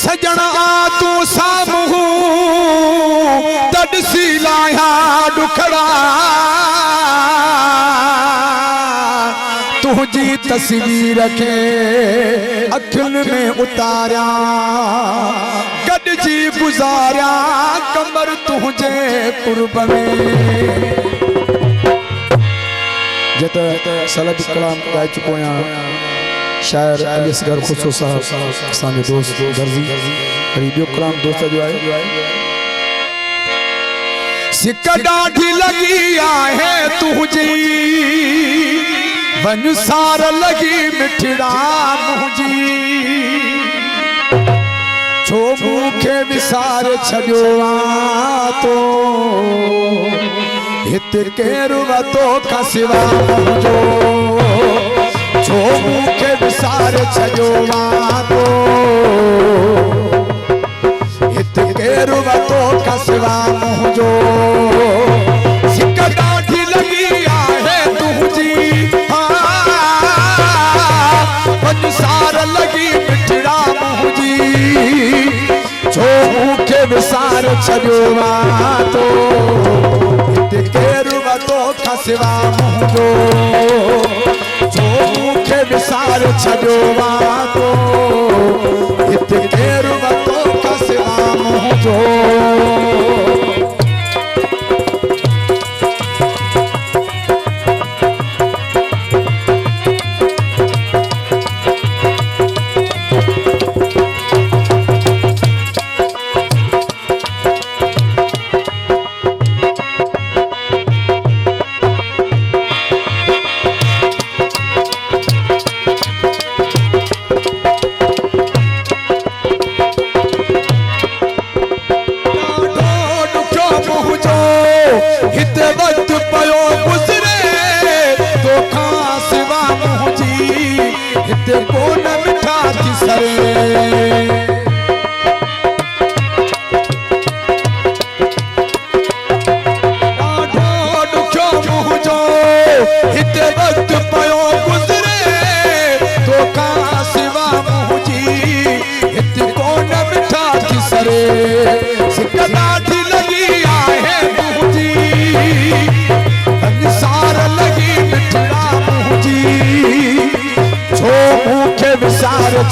सजना तू सामू तड़सी लाया डुखड़ा तुझी तस्वीर के अखियुनि में उतारिया गॾिजी गुज़ारिया कमर तुझे कुर्ब में जत सलद कलाम ॻाए चुको आहियां शायर अली असगर खुसरो साहब असांजो दोस्त दर्जी वरी ॿियो कलाम दोस्त जो आहे सिक ॾाढी लगी आहे तुझी वनसार लगी मिठड़ा मुझी छो मूंखे विसार छॾियो तो हिते केरु वतो खां सिवा मुंहिंजो छो मूंखे विसार छॾियो तो हिते केरु वतो खां सिवा मुंहिंजो सिक ॾाढी लगी आहे तुंहिंजी वनसार लगी मिठड़ा मुझी छो मूंखे विसार छॾियो तो हिते केरु वतो खां सिवा मुंहिंजो छो मूंखे विसार छॾियो तो हिते केरु वतो खां सिवा मुंहिंजो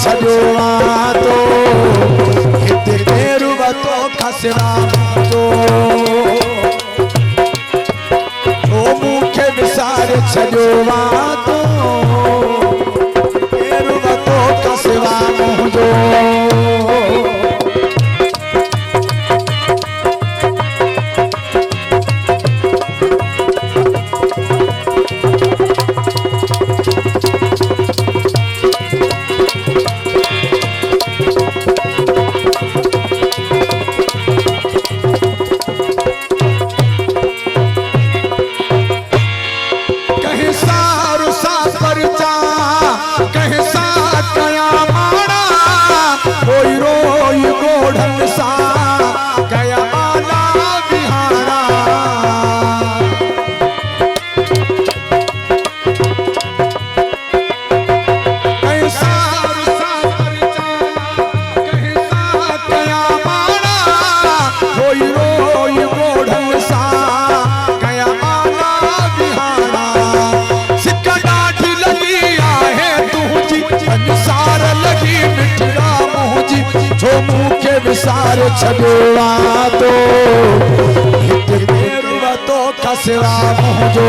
छॾियो तो हिते केरु वतो खां सिवा मुंहिंजो छो मूंखे विसार छॾियो तो केरु वतो खां सिवा मुंहिंजो छो मूंखे विसार छॾियो तो हिते केरु वतो खां सिवा मुंहिंजो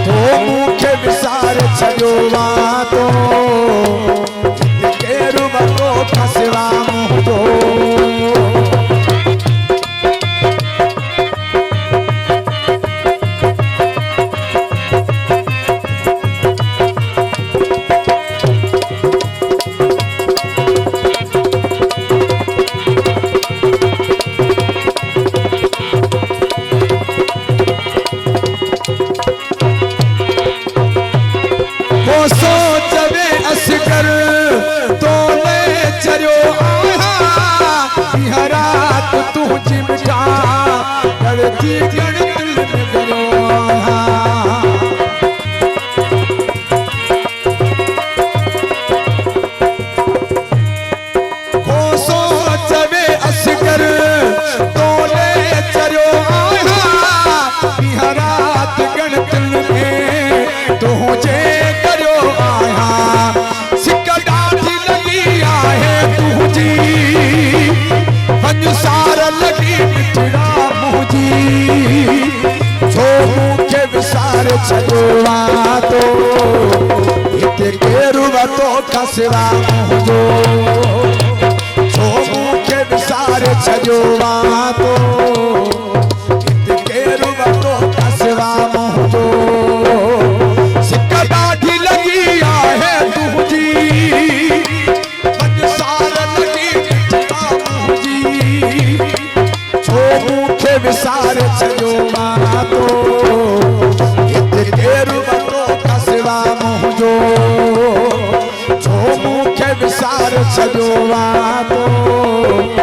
छो मूंखे विसार छॾियो तो हिते केरु वतो खां सिवा मुंहिंजो so सिवा मुंहिंजो छो मूंखे विसारे छॾियो आहे तो हिते केरु वॾो सिवा मुंहिंजो सिक ॾाढी लॻी आहे तुंहिंजी पंसार लॻी मुंहिंजी छो मूंखे विसारे छॾियो आहे तो हिते केरु वॾो सिवा मुंहिंजो छो मूंखे विसारे छॾियो आहे तो